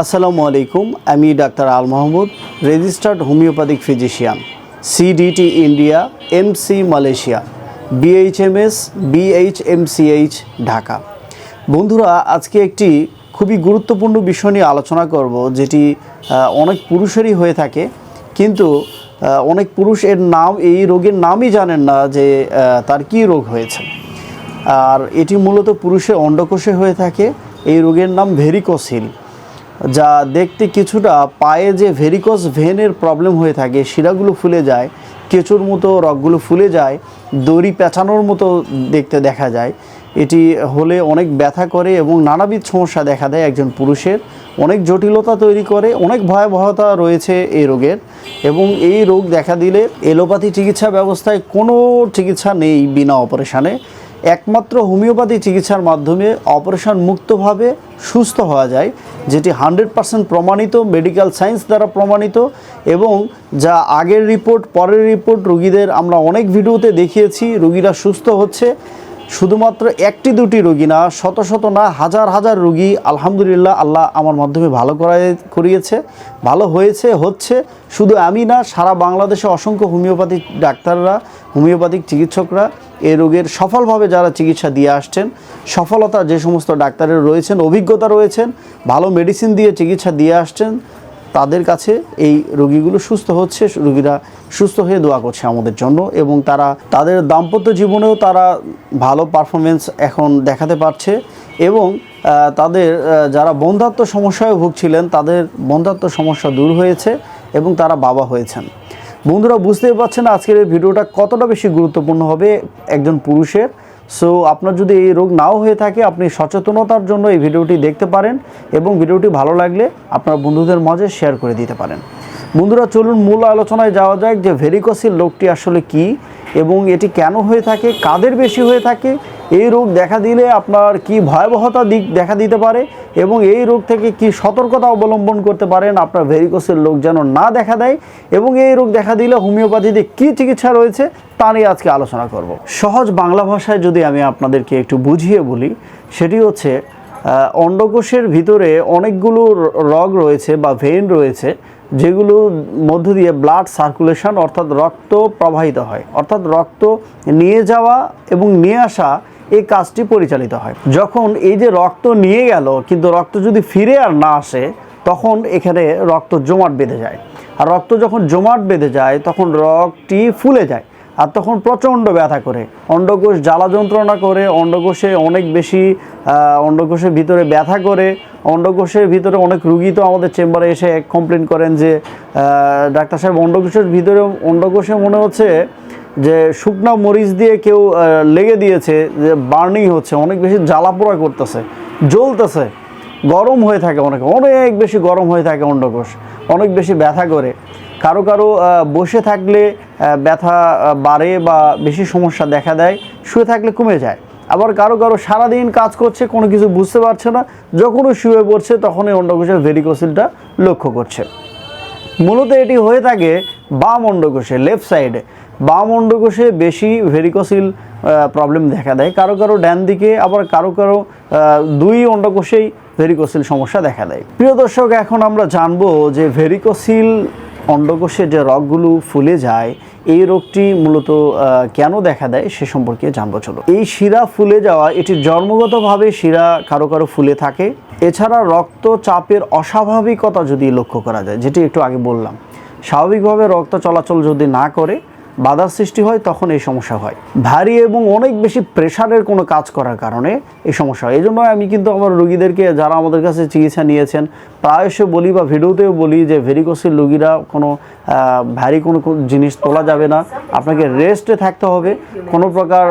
আসসালামু আলাইকুম। আমি doctor Al Mahmud, registered homoeopathic physician, CDT India, MC Malaysia, BHMS, BHMCH Dhaka. বন্ধুরা, আজকে একটি খুবই গুরুত্বপূর্ণ বিষয় নিয়ে আলোচনা করব, যেটি অনেক পুরুষেরই হয়ে থাকে, কিন্তু অনেক পুরুষ এই রোগের নামই জানেন না যে তার কী রোগ হয়েছে। আর এটি মূলত পুরুষের অন্ডকোষে হয়ে থাকে। এই রোগের নাম ভেরিকোসিল, যা দেখতে কিছুটা পায়ে যে ভেরিকোস ভেনের প্রবলেম হয়ে থাকে, শিরাগুলো ফুলে যায়, কেঁচোর মতো রগগুলো ফুলে যায়, দড়ি পেঁচানোর মতো দেখতে দেখা যায়। এটি হলে অনেক ব্যথা করে এবং নানাবিধ সমস্যা দেখা দেয় একজন পুরুষের, অনেক জটিলতা তৈরি করে, অনেক ভয়াবহতা রয়েছে এই রোগের। এবং এই রোগ দেখা দিলে এলোপ্যাথি চিকিৎসা ব্যবস্থায় কোনো চিকিৎসা নেই বিনা অপারেশানে। একমাত্র হোমিওপ্যাথি চিকিৎসার মাধ্যমে অপারেশন মুক্তভাবে সুস্থ হওয়া যায়, যেটি 100% প্রমাণিত, মেডিকেল সায়েন্স দ্বারা প্রমাণিত। এবং যা আগের রিপোর্ট পরের রিপোর্ট রোগীদের আমরা অনেক ভিডিওতে দেখিয়েছি, রোগীরা সুস্থ হচ্ছে। শুধুমাত্র একটি দুটি রোগী না, শত শত না, হাজার হাজার রোগী আলহামদুলিল্লাহ আল্লাহ আমার মাধ্যমে ভালো করিয়েছে, ভালো হয়েছে, হচ্ছে। শুধু আমি না, সারা বাংলাদেশে অসংখ্য হোমিওপ্যাথিক ডাক্তাররা, হোমিওপ্যাথিক চিকিৎসকরা এই রোগের সফলভাবে যারা চিকিৎসা দিয়ে আসছেন, সফলতা যে সমস্ত ডাক্তারের রয়েছেন, অভিজ্ঞতা রয়েছেন, ভালো মেডিসিন দিয়ে চিকিৎসা দিয়ে আসছেন, তাদের কাছে এই রোগীগুলো সুস্থ হচ্ছে। রোগীরা সুস্থ হয়ে দোয়া করছে আমাদের জন্য, এবং তারা তাদের দাম্পত্য জীবনেও তারা ভালো পারফরমেন্স এখন দেখাতে পারছে। এবং তাদের যারা বন্ধ্যাত্ব সমস্যায় ভুগছিলেন, তাদের বন্ধ্যাত্ব সমস্যা দূর হয়েছে এবং তারা বাবা হয়েছেন। বন্ধুরা, বুঝতেই পারছেন আজকের এই ভিডিওটা কতটা বেশি গুরুত্বপূর্ণ হবে একজন পুরুষের। সো আপনার যদি এই রোগ নাও হয়ে থাকে, আপনি সচেতনতার জন্য এই ভিডিওটি দেখতে পারেন, এবং ভিডিওটি ভালো লাগলে আপনার বন্ধুদের মাঝে শেয়ার করে দিতে পারেন। বন্ধুরা, চলুন মূল আলোচনায় যাওয়া যাক যে ভেরিকোসিল রোগটি আসলে কি, এবং এটি কেন হয়ে থাকে, কাদের বেশি হয়ে থাকে, এই রোগ দেখা দিলে আপনার কি ভয়াবহতা দিক দেখা দিতে পারে, এবং এই রোগ থেকে কি সতর্কতা অবলম্বন করতে পারেন আপনার ভেরিকোসিল রোগ যেন না দেখা দেয়, এবং এই রোগ দেখা দিলে হোমিওপ্যাথিতে কী চিকিৎসা রয়েছে তা নিয়ে আজকে আলোচনা করব। সহজ বাংলা ভাষায় যদি আমি আপনাদেরকে একটু বুঝিয়ে বলি, সেটি হচ্ছে অন্ডকোষের ভিতরে অনেকগুলো রগ রয়েছে বা ভেইন রয়েছে, যেগুলোর মধ্য দিয়ে ব্লাড সার্কুলেশন অর্থাৎ রক্ত প্রবাহিত হয়, অর্থাৎ রক্ত নিয়ে যাওয়া এবং নিয়ে আসা, এই কাজটি পরিচালিত হয়। যখন এই যে রক্ত নিয়ে গেল কিন্তু রক্ত যদি ফিরে আর না আসে, তখন এখানে রক্ত জমাট বেঁধে যায়। আর রক্ত যখন জমাট বেঁধে যায় তখন রগটি ফুলে যায়, আর তখন প্রচণ্ড ব্যথা করে, অন্ডকোষ জ্বালা যন্ত্রণা করে, অন্ডকোষে অনেক বেশি অন্ডকোষের ভিতরে ব্যথা করে। অন্ডকোষের ভিতরে অনেক রুগী তো আমাদের চেম্বারে এসে কমপ্লেন করেন যে ডাক্তার সাহেব, অন্ডকোষে মনে হচ্ছে যে শুকনা মরিচ দিয়ে কেউ লেগে দিয়েছে, যে বার্নিং হচ্ছে, অনেক বেশি জ্বালা পোড়া করতেছে, জ্বলতেছে, গরম হয়ে থাকে, অনেক বেশি গরম হয়ে থাকে অন্ডকোষ, অনেক বেশি ব্যথা করে। কারো কারো বসে থাকলে ব্যথা বাড়ে বা বেশি সমস্যা দেখা দেয়, শুয়ে থাকলে কমে যায়। আবার কারো কারো সারাদিন কাজ করছে, কোনো কিছু বুঝতে পারছে না, যখনও শুয়ে পড়ছে তখনই অন্ডকোষের ভেরিকোসিলটা লক্ষ্য করছে। মূলত এটি হয়ে থাকে বাম অন্ডকোষে, লেফট সাইডে। বাম অন্ডকোষে বেশি ভেরিকোসিল প্রবলেম দেখা দেয়, কারো কারো ডান দিকে, আবার কারো কারো দুই অন্ডকোষেই ভেরিকোসিল সমস্যা দেখা দেয়। প্রিয় দর্শক, এখন আমরা জানবো যে ভেরিকোসিল অন্ডকোষে যে রগগুলো ফুলে যায়, এই রোগটি মূলত কেন দেখা দেয় সে সম্পর্কে জানবো। চলো, এই শিরা ফুলে যাওয়া, এটি জন্মগতভাবে শিরা কারো কারো ফুলে থাকে। এছাড়া রক্তচাপের অস্বাভাবিকতা যদি লক্ষ্য করা যায়, যেটি একটু আগে বললাম, স্বাভাবিকভাবে রক্ত চলাচল যদি না করে, বাধার সৃষ্টি হয়, তখন এই সমস্যা হয়। ভারী এবং অনেক বেশি প্রেশারের কোনো কাজ করার কারণে এই সমস্যা হয়। এই জন্য আমি কিন্তু আমার রোগীদেরকে, যারা আমাদের কাছে চিকিৎসা নিয়েছেন, প্রায়শই বলি বা ভিডিওতেও বলি যে ভেরিকোসিল রোগীরা কোনো ভারী কোনো জিনিস তোলা যাবে না, আপনাকে রেস্টে থাকতে হবে। কোনো প্রকার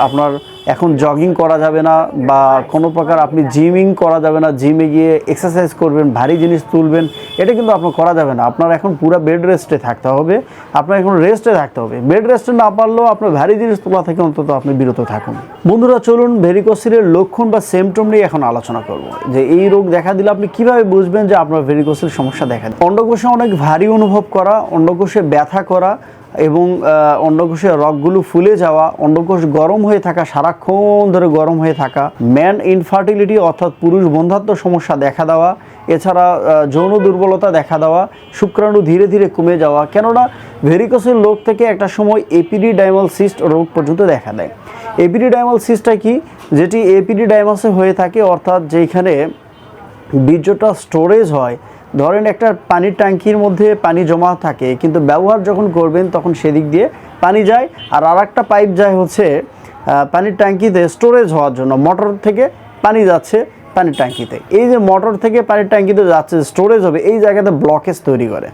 আপনার এখন জগিং করা যাবে না, বা কোনো প্রকার আপনি জিমিং করা যাবে না, জিমে গিয়ে এক্সারসাইজ করবেন, ভারী জিনিস তুলবেন, এটা কিন্তু আপনার করা যাবে না। আপনার এখন পুরো বেড রেস্টে থাকতে হবে, আপনার এখন রেস্টে থাকতে হবে। বেড রেস্টে না পারলেও আপনার ভারী জিনিস তোলা থেকে অন্তত আপনি বিরত থাকুন। বন্ধুরা, চলুন ভেরিকোসিলের লক্ষণ বা সিমটম নিয়ে এখন আলোচনা করব, যে এই রোগ দেখা দিলে আপনি কিভাবে বুঝবেন যে আপনার ভেরিকোসিল সমস্যা দেখা দেয়। অন্ডকোষে অনেক ভারী অনুভব করা, অন্ডকোষে ব্যথা করা, এবং অন্ডকোষের রগগুলো ফুলে যাওয়া, অন্ডকোষ গরম হয়ে থাকা, সারাক্ষণ ধরে গরম হয়ে থাকা, ম্যান ইনফার্টিলিটি অর্থাৎ পুরুষ বন্ধ্যাত্ব সমস্যা দেখা দেওয়া, এছাড়া যৌন দুর্বলতা দেখা দেওয়া, শুক্রাণু ধীরে ধীরে কমে যাওয়া। কেননা ভেরিকোসের রোগ থেকে একটা সময় এপিডিডাইমাল সিস্ট রোগ পর্যন্ত দেখা দেয়। এপিডিডাইমাল সিস্টটা কি? যেটি এপিডিডাইমাসে হয়ে থাকে, অর্থাৎ যেখানে বীর্যটা স্টোরেজ হয়। ধরেন একটা পানির ট্যাঙ্কির মধ্যে পানি জমা থাকে, কিন্তু ব্যবহার যখন করবেন তখন সেদিক দিয়ে পানি যায়, আর একটা পাইপ যায় হচ্ছে পানির ট্যাঙ্কিতে স্টোরেজ হওয়ার জন্য। মোটর থেকে পানি যাচ্ছে পানির ট্যাঙ্কিতে, এই যে মোটর থেকে পানির ট্যাঙ্কিতে যাচ্ছে স্টোরেজ হবে, এই জায়গাতে ব্লকেজ তৈরি করে।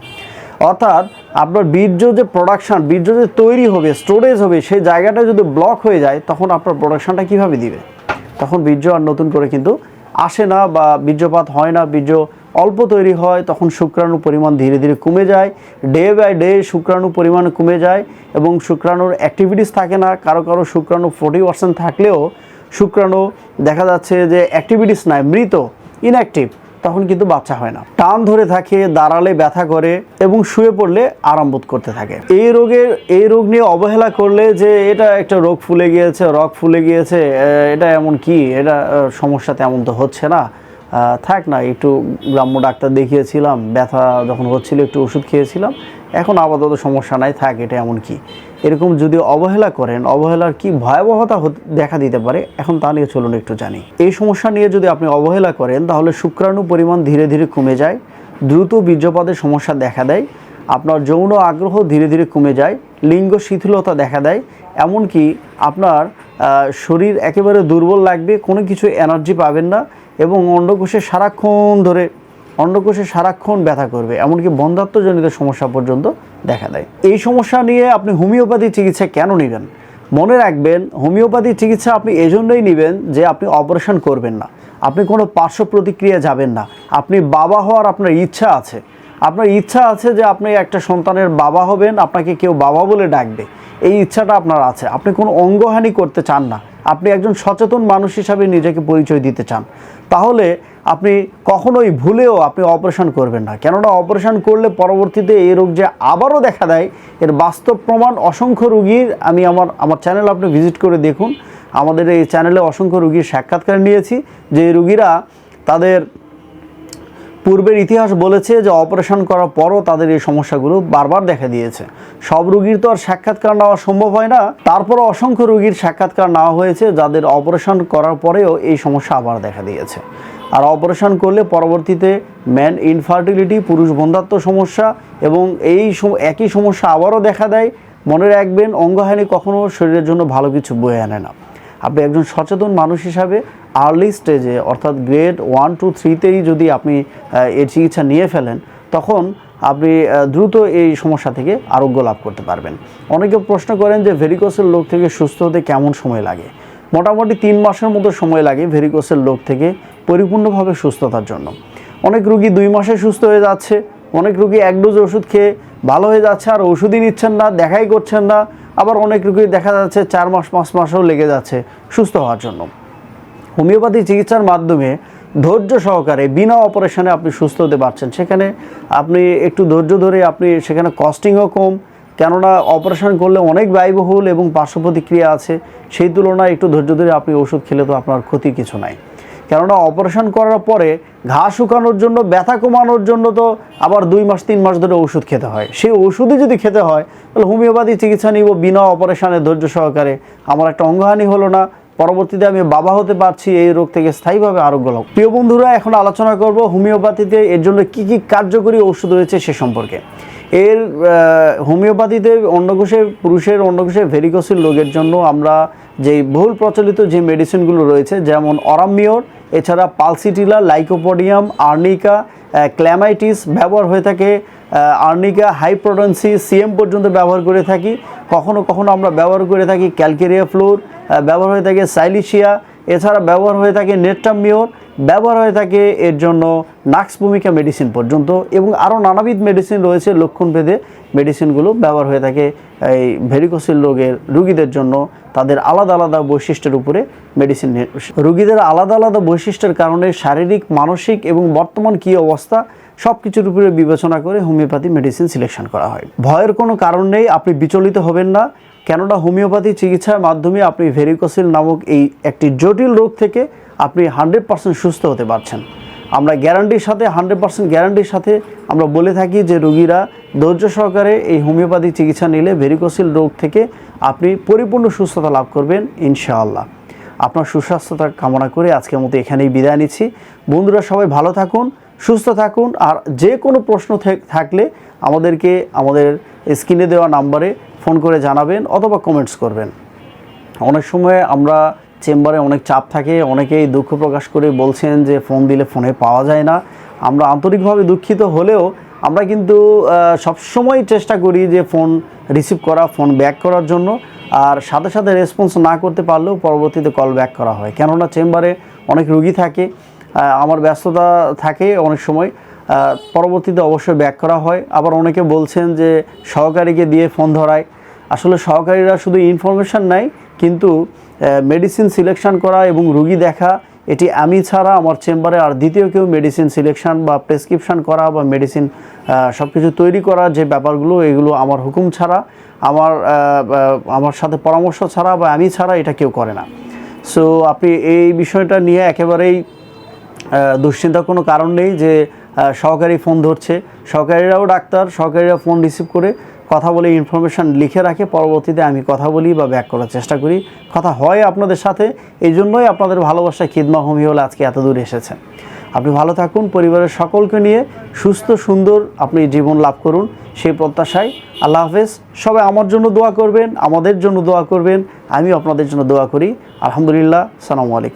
অর্থাৎ আপনার বীর্য যে প্রোডাকশান, বীর্য যে তৈরি হবে, স্টোরেজ হবে, সেই জায়গাটা যদি ব্লক হয়ে যায় তখন আপনার প্রোডাকশানটা কীভাবে দিবে? তখন বীর্য আর নতুন করে কিন্তু আসে না বা বীর্যপাত হয় না, বীর্য অল্প তৈরি হয়। তখন শুক্রাণুর পরিমাণ ধীরে ধীরে কমে যায়, ডে বাই ডে শুক্রাণুর পরিমাণ কমে যায় এবং শুক্রাণুর অ্যাক্টিভিটিস থাকে না। কারো কারো শুক্রাণু 40% থাকলেও শুক্রাণু দেখা যাচ্ছে যে অ্যাক্টিভিটিস নাই, মৃত, ইনঅ্যাক্টিভ, তখন কিন্তু বাচ্চা হয় না। টান ধরে থাকে, দাঁড়ালে ব্যথা করে এবং শুয়ে পড়লে আরাম বোধ করতে থাকে। এই রোগ নিয়ে অবহেলা করলে যে এটা একটা রোগ ফুলে গিয়েছে, রগ ফুলে গিয়েছে, এটা এমন কি, এটা সমস্যা তেমন তো হচ্ছে না, থাক না, একটু গ্রাম্য ডাক্তার দেখিয়েছিলাম, ব্যথা যখন হচ্ছিল একটু ওষুধ খেয়েছিলাম, এখন আপাতত সমস্যা নাই, থাক, এটা এমন কি, এরকম যদি অবহেলা করেন, অবহেলার কি ভয়াবহতা দেখা দিতে পারে এখন তা নিয়ে চলুন একটু জানি। এই সমস্যা নিয়ে যদি আপনি অবহেলা করেন তাহলে শুক্রাণু পরিমাণ ধীরে ধীরে কমে যায়, দ্রুত বীর্যপাতের সমস্যা দেখা দেয়, আপনার যৌন আগ্রহ ধীরে ধীরে কমে যায়, লিঙ্গ শিথিলতা দেখা দেয়, এমনকি আপনার শরীর একেবারে দুর্বল লাগবে, কোনো কিছু এনার্জি পাবেন না এবং অন্ডকোষে সারাক্ষণ ব্যথা করবে, এমনকি বন্ধ্যাত্বজনিত সমস্যা পর্যন্ত দেখা দেয়। এই সমস্যা নিয়ে আপনি হোমিওপ্যাথি চিকিৎসা কেন নেবেন? মনে রাখবেন, হোমিওপ্যাথি চিকিৎসা আপনি এজন্যই নেবেন যে আপনি অপারেশন করবেন না, আপনি কোনো পার্শ্ব প্রতিক্রিয়া যাবেন না, আপনি বাবা হওয়ার আপনার ইচ্ছা আছে, আপনার ইচ্ছা আছে যে আপনি একটা সন্তানের বাবা হবেন, আপনাকে কেউ বাবা বলে ডাকবে, এই ইচ্ছাটা আপনার আছে, আপনি কোনো অঙ্গহানি করতে চান না, আপনি একজন সচেতন মানুষ হিসাবে নিজেকে পরিচয় দিতে চান, তাহলে আপনি কখনোই ভুলেও আপনি অপারেশন করবেন না। কেননা অপারেশন করলে পরবর্তীতে এই রোগ যে আবারও দেখা দেয়, এর বাস্তব প্রমাণ অসংখ্য রোগীর, আমি আমার চ্যানেল আপনি ভিজিট করে দেখুন, আমাদের এই চ্যানেলে অসংখ্য রোগীর সাক্ষাৎকার নিয়েছি, যে রোগীরা তাদের পূর্বের ইতিহাস বলেছে যে অপারেশন করার পরও তাদের এই সমস্যাগুলো বারবার দেখা দিয়েছে। সব রোগীর তো আর সাক্ষাৎকার নেওয়া সম্ভব হয় না, তারপরও অসংখ্য রোগীর সাক্ষাৎকার নেওয়া হয়েছে যাদের অপারেশন করার পরেও এই সমস্যা আবার দেখা দিয়েছে। আর অপারেশন করলে পরবর্তীতে ম্যান ইনফার্টিলিটি, পুরুষ বন্ধ্যাত্ব সমস্যা এবং একই সমস্যা আবারও দেখা দেয়। মনে রাখবেন, অঙ্গহানি কখনো শরীরের জন্য ভালো কিছু বয়ে আনে না। আপনি একজন সচেতন মানুষ হিসাবে আর্লি স্টেজে অর্থাৎ গ্রেড 1, 2, 3তেই যদি আপনি এই চিকিৎসা নিয়ে ফেলেন, তখন আপনি দ্রুত এই সমস্যা থেকে আরোগ্য লাভ করতে পারবেন। অনেকে প্রশ্ন করেন যে ভেরিকোসের রোগ থেকে সুস্থ হতে কেমন সময় লাগে? মোটামুটি 3 মাসের মতো সময় লাগে ভেরিকোসের রোগ থেকে পরিপূর্ণভাবে সুস্থতার জন্য। অনেক রোগী 2 মাসে সুস্থ হয়ে যাচ্ছে, অনেক রোগী 1 ডোজ ওষুধ খেয়ে ভালো হয়ে যাচ্ছে আর ওষুধই নিচ্ছেন না, দেখাই করছেন না। আবার অনেক রোগী দেখা যাচ্ছে 4 মাস 5 মাসও লেগে যাচ্ছে সুস্থ হওয়ার জন্য। হোমিওপ্যাথি চিকিৎসার মাধ্যমে ধৈর্য সহকারে বিনা অপারেশনে আপনি সুস্থ হতে পারছেন। সেখানে আপনি একটু ধৈর্য ধরে, আপনি সেখানে কস্টিংও কম, কেননা অপারেশন করলে অনেক ব্যয়বহুল এবং পার্শ্ব প্রতিক্রিয়া আছে, সেই তুলনায় একটু ধৈর্য ধরে আপনি ওষুধ খেলে তো আপনার ক্ষতির কিছু নাই। কেননা অপারেশন করার পরে ঘা শুকানোর জন্য, ব্যথা কমানোর জন্য তো আবার 2 মাস 3 মাস ধরে ওষুধ খেতে হয়। সেই ওষুধই যদি খেতে হয় তাহলে হোমিওপ্যাথি চিকিৎসা নিব বিনা অপারেশনে ধৈর্য সহকারে, আমার একটা অঙ্গহানি হলো না, পরবর্তীতে আমি বাবা হতে পারছি, এই রোগ থেকে স্থায়ীভাবে আরোগ্য লাভ। প্রিয় বন্ধুরা, এখন আলোচনা করব হোমিওপ্যাথিতে এর জন্য কি কি কার্যকরী ওষুধ রয়েছে সে সম্পর্কে। হোমিওপ্যাথিতে পুরুষের অন্ডকোষে ভেরিকোসেল রোগের জন্য আমরা যেই বহুল প্রচলিত যে মেডিসিনগুলো রয়েছে, যেমন অরামিওর, এছাড়া পালসিটিলা, লাইকোপোডিয়াম, আর্নিকা, ক্ল্যামাইটিস ব্যবহার হয়ে থাকে। আর্নিকা হাইপ্রোডেন্সি সিএম পর্যন্ত ব্যবহার করে থাকি। কখনো কখনো আমরা ব্যবহার করে থাকি ক্যালকেরিয়া ফ্লোর, ব্যবহার হয়ে থাকে সাইলিশিয়া, এছাড়া ব্যবহার হয়ে থাকে নেট্রামিওর, ব্যবহার হয়ে থাকে এর জন্য নাক্স ভূমিকা মেডিসিন পর্যন্ত, এবং আরও নানাবিধ মেডিসিন রয়েছে লক্ষণভেদে মেডিসিনগুলো ব্যবহার হয়ে থাকে এই ভেরিকোসিল রোগের রুগীদের জন্য। তাদের আলাদা আলাদা বৈশিষ্ট্যের উপরে মেডিসিন, রুগীদের আলাদা আলাদা বৈশিষ্ট্যের কারণে শারীরিক, মানসিক এবং বর্তমান কী অবস্থা সব কিছুর উপরে বিবেচনা করে হোমিওপ্যাথি মেডিসিন সিলেকশন করা হয়। ভয়ের কোনো কারণ নেই, আপনি বিচলিত হবেন না, কেননা হোমিওপ্যাথি চিকিৎসার মাধ্যমে আপনি ভেরিকোসিল নামক এই একটি জটিল রোগ থেকে আপনি 100% সুস্থ হতে পারছেন। আমরা গ্যারান্টির সাথে 100% গ্যারান্টির সাথে আমরা বলে থাকি যে রোগীরা ধৈর্য সহকারে এই হোমিওপ্যাথি চিকিৎসা নিলে ভেরিকোসিল রোগ থেকে আপনি পরিপূর্ণ সুস্থতা লাভ করবেন ইনশাআল্লাহ। আপনার সুস্বাস্থ্যতা কামনা করে আজকের মতো এখানেই বিদায় নিচ্ছি। বন্ধুরা সবাই ভালো থাকুন, সুস্থ থাকুন, আর যে কোনো প্রশ্ন থাকলে আমাদেরকে আমাদের স্ক্রিনে দেওয়া নাম্বারে ফোন করে জানাবেন অথবা কমেন্টস করবেন। অনেক সময় আমরা চেম্বারে অনেক চাপ থাকে, অনেকেই দুঃখ প্রকাশ করে বলছেন যে ফোন দিলে ফোনে পাওয়া যায় না। আমরা আন্তরিকভাবে দুঃখিত হলেও আমরা কিন্তু সবসময় চেষ্টা করি যে ফোন রিসিভ করা, ফোন ব্যাক করার জন্য, আর সাথে সাথে রেসপন্স না করতে পারলেও পরবর্তীতে কল ব্যাক করা হয়, কেননা চেম্বারে অনেক রুগী থাকে, আমার ব্যস্ততা থাকে অনেক সময়, পরবর্তীতে অবশ্যই ব্যাক করা হয়। আবার অনেকে বলছেন যে সহকারীকে দিয়ে ফোন ধরায়। আসলে সহকারীরা শুধু ইনফরমেশান নেয়, কিন্তু মেডিসিন সিলেকশন করা এবং রুগী দেখা, এটি আমি ছাড়া আমার চেম্বারে আর দ্বিতীয় কেউ মেডিসিন সিলেকশন বা প্রেসক্রিপশন করা বা মেডিসিন সব কিছু তৈরি করা যে ব্যাপারগুলো, এগুলো আমার হুকুম ছাড়া, আমার সাথে পরামর্শ ছাড়া বা আমি ছাড়া এটা কেউ করে না। সো আপনি এই বিষয়টা নিয়ে একেবারেই দুশ্চিন্তার কোনো কারণ নেই যে সহকারী ফোন ধরছে। সহকারীরাও ডাক্তার, সহকারীরা ফোন রিসিভ করে কথা বলে ইনফরমেশান লিখে রাখে, পরবর্তীতে আমি কথা বলি বা ব্যাক করার চেষ্টা করি, কথা হয় আপনাদের সাথে। এই জন্যই আপনাদের ভালোবাসায় খিদমা হোমিও আজকে এত দূর এসেছে। আপনি ভালো থাকুন, পরিবারের সকলকে নিয়ে সুস্থ সুন্দর আপনি জীবন লাভ করুন, সেই প্রত্যাশায় আল্লাহ হাফেজ। সবাই আমার জন্য দোয়া করবেন, আমাদের জন্য দোয়া করবেন, আমিও আপনাদের জন্য দোয়া করি। আলহামদুলিল্লাহ, আসসালামু আলাইকুম।